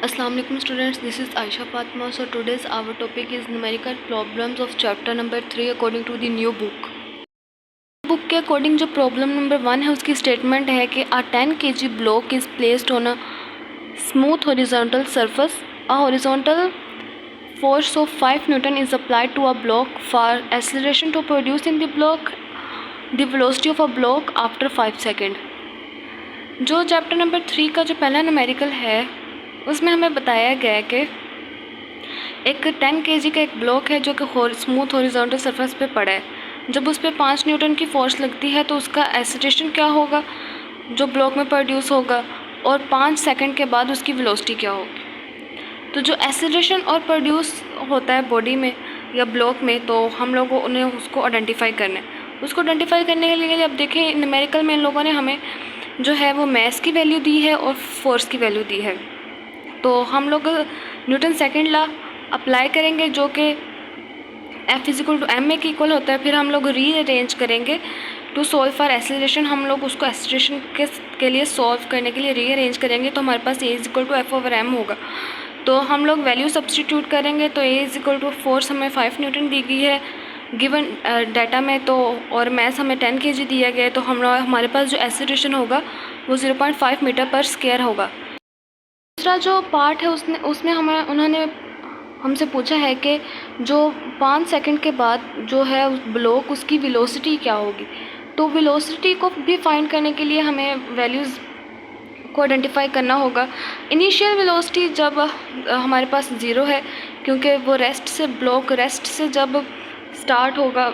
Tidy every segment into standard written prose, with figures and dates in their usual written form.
Assalamu alaikum students, this is Aisha Fatma. So today's our topic is numerical problems of chapter number 3 according to the new book. Book के according जो problem number 1 है उसकी statement है कि a 10 kg block is placed on a smooth horizontal surface. A horizontal force of 5 Newton is applied to a block for acceleration to produce in the block the velocity of a block after 5 seconds. जो chapter number 3 का जो पहला numerical है उसमें हमें बताया गया है कि एक 10 kg का एक ब्लॉक है जो कि स्मूथ हॉरिजॉन्टल सरफेस पे पड़ा है। जब उस पर 5 न्यूटन की फोर्स लगती है तो उसका एक्सीलरेशन क्या होगा जो ब्लॉक में प्रोड्यूस होगा, और 5 सेकंड के बाद उसकी वेलोसिटी क्या होगी। तो जो एक्सीलरेशन और प्रोड्यूस होता है बॉडी में या ब्लॉक में, तो हम लोगों ने उसको आइडेंटिफाई करना है। उसको आइडेंटिफाई करने के लिए अब देखें न्यूमेरिकल में इन लोगों ने हमें जो है वो मैस की वैल्यू दी है और फोर्स की वैल्यू दी है। तो हम लोग न्यूटन सेकंड लॉ अप्लाई करेंगे जो कि F = ma के इक्वल होता है। फिर हम लोग रीअरेंज करेंगे टू सॉल्व फॉर एक्सीलरेशन। हम लोग उसको एक्सीलरेशन के लिए सॉल्व करने के लिए रीअरेंज करेंगे तो हमारे पास a = F/m होगा। तो हम लोग वैल्यू सब्सटीट्यूट करेंगे तो a = फोर्स हमें 5 न्यूटन दी गई है गिवन डाटा में, तो और मैस हमें 10 kg दिया गया है। तो हमारे पास जो एक्सीलरेशन होगा वो 0.5 मीटर/स्क्वायर होगा। दूसरा जो पार्ट है उसमें उन्होंने हमसे पूछा है कि जो 5 सेकंड के बाद जो है उस ब्लॉक उसकी वेलोसिटी क्या होगी। तो वेलोसिटी को भी फाइंड करने के लिए हमें वैल्यूज़ को आइडेंटिफाई करना होगा। इनिशियल वेलोसिटी जब हमारे पास 0 है, क्योंकि वो ब्लॉक रेस्ट से जब स्टार्ट होगा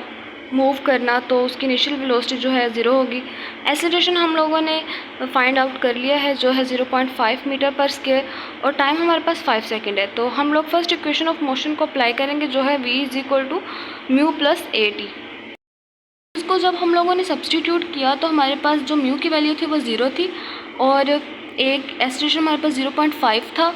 मूव करना तो उसकी इनिशियल वेलोसिटी जो है 0 होगी। एक्सीलरेशन हम लोगों ने फाइंड आउट कर लिया है जो है 0.5 मीटर/स्क्वायर, और टाइम हमारे पास 5 सेकंड है। तो हम लोग फर्स्ट इक्वेशन ऑफ मोशन को अप्लाई करेंगे जो है v = म्यू + at। इसको जब हम लोगों ने सब्सटीट्यूट किया तो हमारे पास जो म्यू की वैल्यू थी वो 0 थी और एक एक्सीलरेशन हमारे पास 0.5 था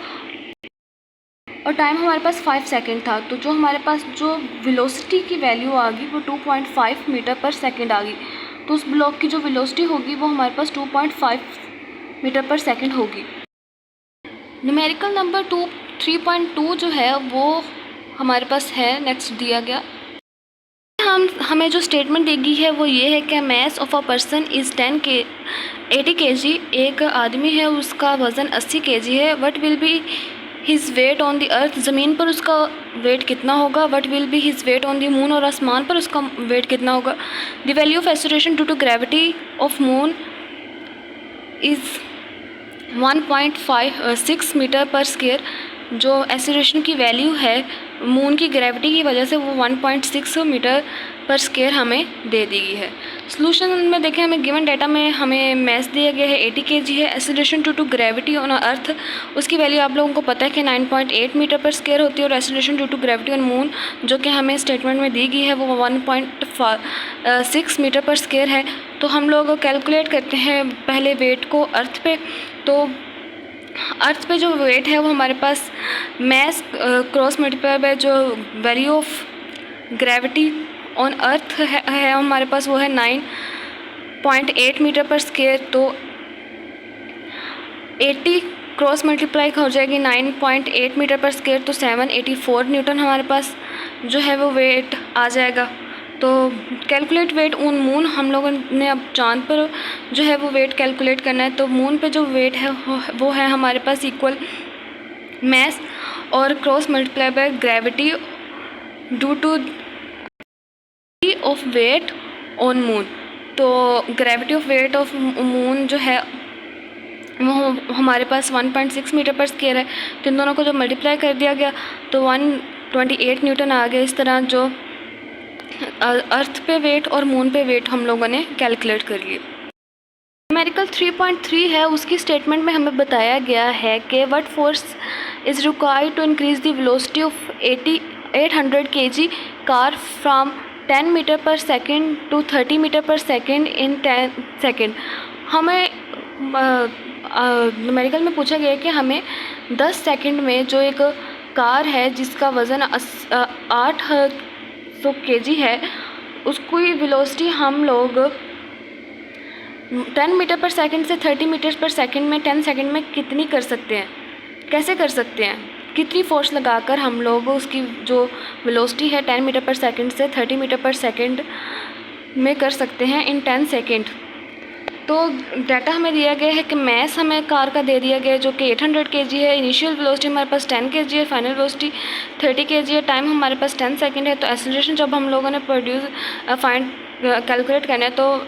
और टाइम हमारे पास 5 सेकंड था। तो जो हमारे पास जो वेलोसिटी की वैल्यू आ गई वो 2.5 मीटर/सेकंड आ गई। तो उस ब्लॉक की जो वेलोसिटी होगी वो हमारे पास 2.5 मीटर/सेकंड होगी। न्यूमेरिकल नंबर 3.2 जो है वो हमारे पास है नेक्स्ट दिया गया। हमें जो स्टेटमेंट दी गई है वो ये है कि mass of a person is 80 kg। एक आदमी है उसका वज़न 80 kg है। What will be his weight on the earth. ज़मीन पर उसका वेट कितना होगा। What will be his weight on the moon. और आसमान पर उसका वेट कितना होगा। The value of acceleration due to gravity of moon is 1.56 metre square. जो एक्सीलरेशन की वैल्यू है मून की ग्रेविटी की वजह से वो 1.6 मीटर/स्क्वायर हमें दे दी गई है। सोल्यूशन में देखें हमें गिवन डाटा में हमें मैस दिया गया है 80 kg है। Acceleration due to gravity on earth उसकी वैल्यू आप लोगों को पता है कि 9.8 मीटर/स्क्वायर होती है, और acceleration due to gravity on moon जो कि हमें स्टेटमेंट में दी गई है वो 1.6 मीटर/स्क्वायर है। तो हम लोग कैलकुलेट करते हैं पहले वेट को अर्थ पे। तो अर्थ पे जो वेट है वो हमारे पास मैस क्रॉस मल्टीप्लाई बाय जो वैल्यू ऑफ ग्रेविटी ऑन अर्थ है हमारे पास वो है 9.8 मीटर/स्क्वायर। तो 80 क्रॉस मल्टीप्लाई हो जाएगी 9.8 मीटर/स्क्वायर, तो 784 न्यूटन हमारे पास जो है वो वेट आ जाएगा। तो कैलकुलेट वेट ऑन मून हम लोगों ने अब चांद पर जो है वो वेट कैलकुलेट करना है। तो मून पे जो वेट है वो है हमारे पास इक्वल मैस और cross multiply by gravity due to of weight on moon. तो gravity of weight of moon जो है वो हमारे पास 1.6 मीटर/स्क्वायर है। तो इन दोनों को जब मल्टीप्लाई कर दिया गया तो 128 न्यूटन आ गया। इस तरह जो अर्थ पे वेट और मून पे वेट हम लोगों ने कैलकुलेट कर लिए। न्यूमेरिकल 3.3 है उसकी स्टेटमेंट में हमें बताया गया है कि what force is required to increase the velocity of 800 kg car from 10 metre per second to 30 metre per second in 10 second. हमें न्यूमेरिकल में पूछा गया है कि हमें 10 सेकंड में जो एक कार है जिसका वज़न 800 kg है उसकी वेलोसिटी हम लोग 10 मीटर/सेकंड से 30 मीटर/सेकंड में 10 सेकंड में कितनी कर सकते हैं। कैसे कर सकते हैं, कितनी फोर्स लगाकर हम लोग उसकी जो वेलोसिटी है 10 मीटर पर सेकंड से 30 मीटर पर सेकंड में कर सकते हैं इन 10 सेकंड। तो डाटा हमें दिया गया है कि मैस हमें कार का दे दिया गया है जो कि 800 kg है, इनिशियल वेलोसिटी हमारे पास 10 kg है, फाइनल वेलोसिटी 30 kg है, टाइम हमारे पास 10 सेकंड है। तो एक्सेलरेशन जब हम लोगों ने कैलकुलेट करना है तो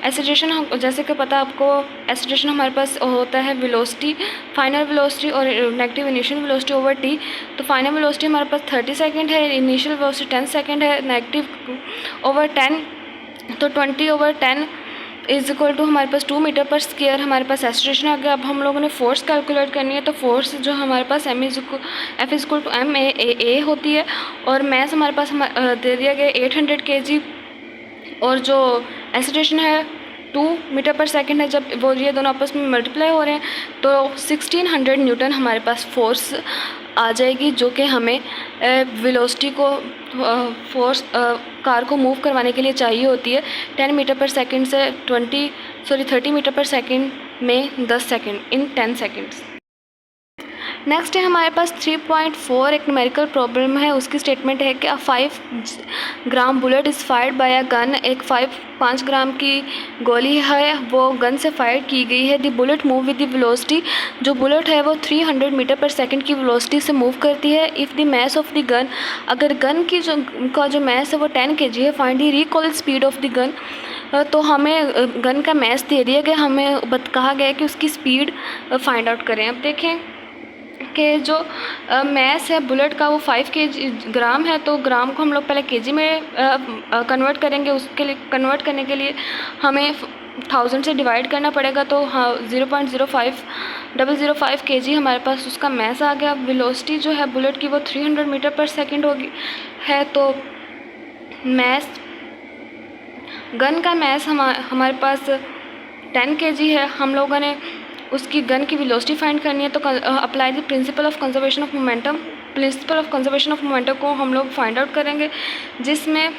एक्सेलरेशन हम जैसे कि पता आपको एक्सेलरेशन हमारे पास होता है वेलोसिटी फाइनल वेलोसिटी और negative initial velocity over T. तो फाइनल वेलोसिटी हमारे पास 30 सेकंड है, इनिशियल वेलोसिटी 10 सेकंड है, नेगेटिव ओवर 10 तो 20/10 इज इक्वल टू हमारे पास 2 मीटर पर स्क्वायर हमारे पास एक्सेलरेशन आ गया। अब हम लोगों ने फोर्स कैलकुलेट करनी है। तो फोर्स जो हमारे पास F=ma होती है और मैस हमारे पास दे दिया गया 800 kg और जो एक्सेलरेशन है 2 मीटर पर सेकंड है। जब वो ये दोनों आपस में मल्टीप्लाई हो रहे हैं तो 1600 न्यूटन हमारे पास फोर्स आ जाएगी जो कि हमें वेलोसिटी को फोर्स कार को मूव करवाने के लिए चाहिए होती है 10 मीटर पर सेकंड से 30 मीटर पर सेकंड में 10 सेकंड इन 10 सेकंड्स। नेक्स्ट है हमारे पास 3.4 एक न्यूमेरिकल प्रॉब्लम है। उसकी स्टेटमेंट है कि 5 gram bullet is fired by a gun. एक 5 ग्राम की गोली है वो गन से फायर की गई है। The bullet move with the velocity, जो बुलेट है वो 300 मीटर पर सेकंड की वेलोसिटी से मूव करती है। If the mass of the gun, अगर गन की जो मैस है वो 10 kg है, find the recoil speed of the gun. तो हमें गन का मैस दे दिया गया, हमें कहा गया कि उसकी स्पीड फाइंड आउट करें। अब देखें कि जो मैस है बुलेट का वो 5 ग्राम है, तो ग्राम को हम लोग पहले केजी में कन्वर्ट करेंगे। उसके लिए कन्वर्ट करने के लिए हमें 1000 से डिवाइड करना पड़ेगा। तो हाँ 0.05005 kg हमारे पास उसका मैस आ गया। वेलोसिटी जो है बुलेट की वो 300 मीटर पर सेकंड होगी है। तो मैस गन का मैस हमारे पास 10 kg है। हम लोगों ने उसकी गन की वेलोसिटी फाइंड करनी है। तो apply the principle of conservation of momentum. Principle of conservation of momentum को हम लोग फाइंड आउट करेंगे जिसमें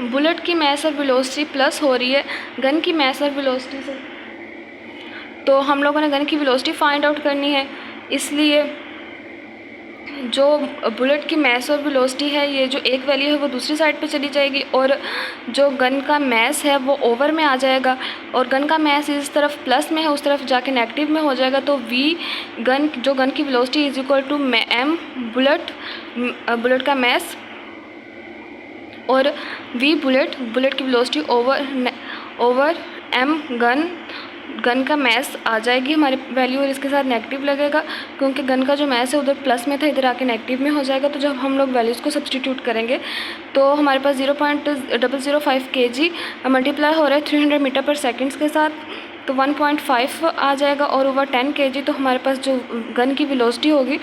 बुलेट की मैस और वेलोसिटी प्लस हो रही है गन की मैस और वेलोसिटी से। तो हम लोगों ने गन की वेलोसिटी फाइंड आउट करनी है, इसलिए जो बुलेट की मैस और वेलोसिटी है ये जो एक वैल्यू है वो दूसरी साइड पे चली जाएगी और जो गन का मैस है वो ओवर में आ जाएगा और गन का मैस इस तरफ प्लस में है उस तरफ जाके नेगेटिव में हो जाएगा। तो वी गन जो गन की velocity is equal to m bullet का मैस और वी बुलेट की वेलोसिटी ओवर एम गन का मैस आ जाएगी हमारी वैल्यू। और इसके साथ नेगेटिव लगेगा क्योंकि गन का जो मैस है उधर प्लस में था, इधर आके नेगेटिव में हो जाएगा। तो जब हम लोग वैल्यूज़ को सब्सटीट्यूट करेंगे तो हमारे पास 0.005 kg मल्टीप्लाई हो रहा है 300 मीटर पर सेकंड्स के साथ, तो 1.5 आ जाएगा और ओवर 10 kg। तो हमारे पास जो गन की वेलोसिटी होगी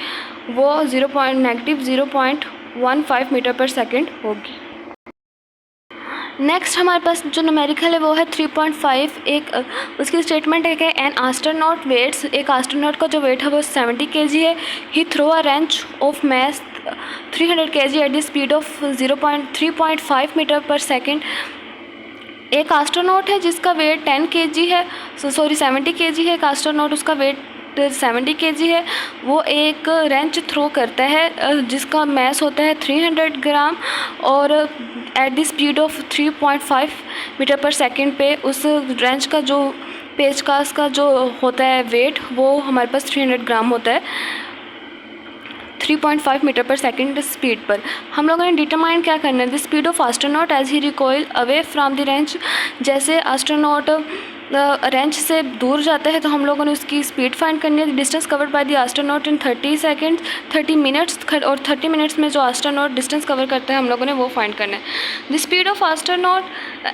वो -0.15 मीटर पर सेकंड होगी। नेक्स्ट हमारे पास जो न्यूमेरिकल है वो है 3.5। एक उसकी स्टेटमेंट है कि एन एस्ट्रोनॉट वेट्स, एक एस्ट्रोनॉट का जो वेट है वो 70 kg है। He throw a wrench of mass 300 kg at the speed of 3.5 metre per second. एक एस्ट्रोनॉट है जिसका वेट 10 kg है, 70 kg है। एक एस्ट्रोनॉट उसका वेट 70 kg है, वो एक रेंच थ्रो करता है जिसका मैस होता है 300 ग्राम और at the speed of 3.5 metre पर सेकंड पे उस रेंच का जो पेचकस का जो होता है वेट वो हमारे पास 300 ग्राम होता है 3.5 मीटर पर सेकंड स्पीड पर। हम लोगों ने डिटरमाइन क्या करना है, the speed of astronaut as he recoil away from the wrench. जैसे एस्ट्रोनॉट रेंच से दूर जाता है तो हम लोगों ने उसकी स्पीड फाइंड करनी है। Distance covered by the astronaut in 30 minutes और 30 मिनट्स में जो एस्ट्रोनॉट डिस्टेंस कवर करता है हम लोगों ने वो फाइंड करना है। The speed of astronaut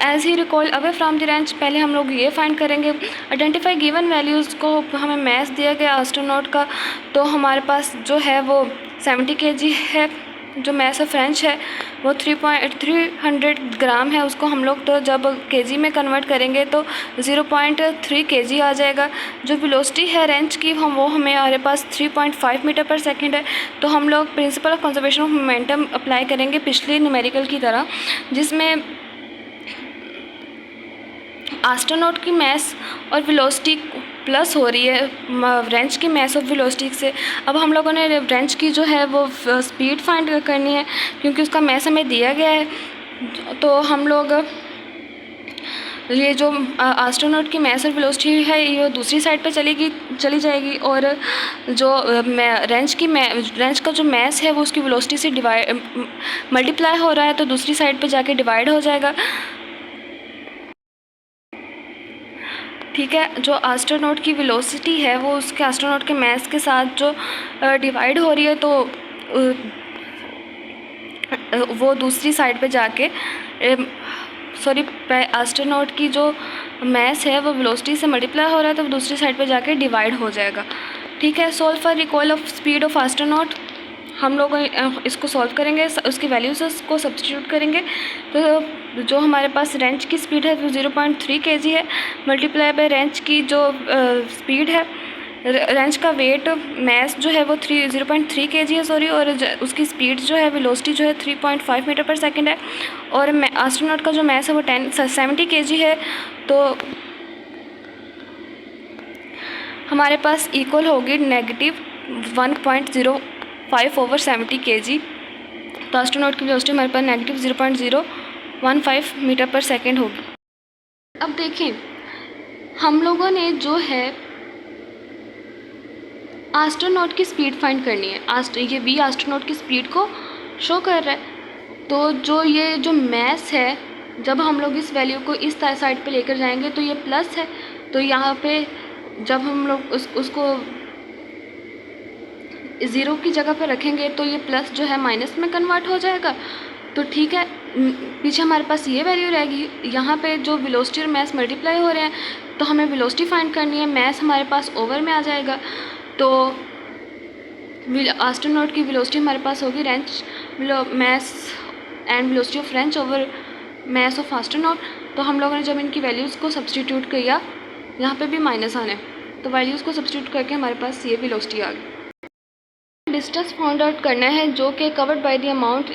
as he recoil away from the wrench, पहले हम लोग ये फाइंड करेंगे। आइडेंटिफाई गिवन वैल्यूज़ को, हमें मैस दिया गया एस्ट्रोनॉट का, तो हमारे पास जो है वो 70 kg है। जो मैस ऑफ फ्रेंच है वो 300 ग्राम है, उसको हम लोग तो जब केजी में कन्वर्ट करेंगे तो 0.3 kg आ जाएगा। जो वेलोसिटी है रेंच की वो हमारे पास 3.5 मीटर पर सेकंड है। तो हम लोग principle of conservation of momentum apply करेंगे पिछले न्यूमेरिकल की तरह, जिसमें एस्ट्रोनॉट की मैस और वेलोसिटी प्लस हो रही है रेंज की मास ऑफ वेलोसिटी से। अब हम लोगों ने रेंज की जो है वो स्पीड फाइंड करनी है, क्योंकि उसका मास हमें दिया गया है। तो हम लोग ये जो एस्ट्रोनॉट की मास और वेलोसिटी है ये दूसरी साइड पे चली जाएगी, और जो रेंज का जो मास है वो उसकी वेलोसिटी से मल्टीप्लाई हो रहा है, तो दूसरी साइड पे जाके डिवाइड हो जाएगा। ठीक है, जो एस्ट्रोनॉट की वेलोसिटी है वो उसके एस्ट्रोनॉट के मास के साथ जो डिवाइड हो रही है, तो वो दूसरी साइड पे जाके एस्ट्रोनॉट की जो मास है वो वेलोसिटी से मल्टीप्लाई हो रहा है, तो दूसरी साइड पे जाके डिवाइड हो जाएगा। ठीक है, solve for recall of speed of astronaut. हम लोग इसको सॉल्व करेंगे, उसकी वैल्यूज़ को सब्स्टिट्यूट करेंगे। तो जो हमारे पास रेंज की स्पीड है वो 0.3 kg है, मल्टीप्लाई बाय रेंज की जो स्पीड है, रेंज का वेट मास जो है वो 0.3 kg है सॉरी, और उसकी स्पीड जो है वेलोसिटी जो है 3.5 मीटर पर सेकंड है, और एस्ट्रोनॉट का जो मास है वो 70 kg है। तो हमारे पास इक्वल होगी -1.05/70 kg। तो एस्ट्रोनॉट की वेलोसिटी हमारे पास -0.015 मीटर पर सेकंड होगी। अब देखें, हम लोगों ने जो है एस्ट्रोनॉट की स्पीड फाइंड करनी है। ये v एस्ट्रोनॉट की स्पीड को शो कर रहा है। तो ये जो मास है, जब हम लोग इस वैल्यू को इस साइड पे लेकर जाएंगे तो ये प्लस है, तो यहाँ पे जब हम लोग उसको ज़ीरो की जगह पर रखेंगे तो ये प्लस जो है माइनस में कन्वर्ट हो जाएगा। तो ठीक है, पीछे हमारे पास ये वैल्यू रहेगी। यहाँ पे जो वेलोसिटी और मास मल्टीप्लाई हो रहे हैं, तो हमें वेलोसिटी फाइंड करनी है, मास हमारे पास ओवर में आ जाएगा। तो एस्ट्रोनॉट की वेलोसिटी हमारे पास होगी range mass and velocity of range over mass of astronaut. तो हम लोगों ने जब इनकी वैल्यूज़ को सब्स्टिट्यूट किया, यहाँ पे भी माइनस आने, तो वैल्यूज़ को सब्स्टिट्यूट करके हमारे पास ये वेलोसिटी आ गई। डिस्टेंस फाइंड आउट करना है जो कि covered by the amount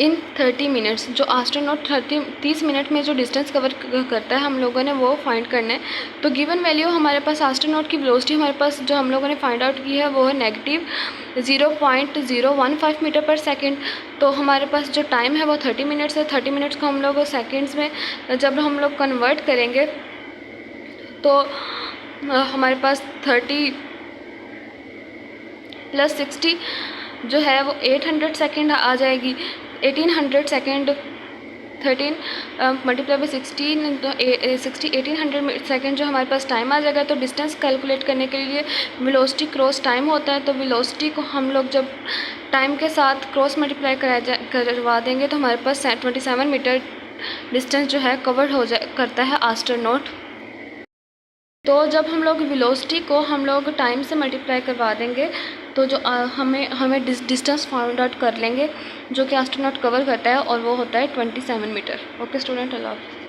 in 30 minutes. जो एस्ट्रोनॉट 30 मिनट में जो डिस्टेंस कवर करता है, हम लोगों ने वो फाइंड करना है। तो गिवन वैल्यू हमारे पास एस्ट्रोनॉट की वेलोसिटी हमारे पास जो हम लोगों ने फाइंड आउट की है वो है -0.015 मीटर पर सेकंड। तो हमारे पास जो टाइम है वो 30 मिनट्स है। 30 मिनट्स को हम लोग सेकेंड्स में जब हम लोग कन्वर्ट करेंगे तो हमारे पास 30 + 60 जो है वो 800 सेकेंड आ जाएगी। 1800 सेकेंड 13 मल्टीप्लाई बाई 16 तो 1800 सेकेंड जो हमारे पास टाइम आ जाएगा। तो डिस्टेंस कैलकुलेट करने के लिए वेलोसिटी क्रॉस टाइम होता है, तो वेलोसिटी को हम लोग जब टाइम के साथ क्रॉस मल्टीप्लाई करवा देंगे तो हमारे पास 27 मीटर डिस्टेंस जो है कवर करता है एस्ट्रोनॉट। तो जब हम लोग वेलोसिटी को हम लोग टाइम से मल्टीप्लाई करवा देंगे तो जो हमें डिस्टेंस फाइंड आउट कर लेंगे जो कि एस्ट्रोनॉट कवर करता है, और वो होता है 27 मीटर। ओके स्टूडेंट, अल्लाह हाफ़िज़।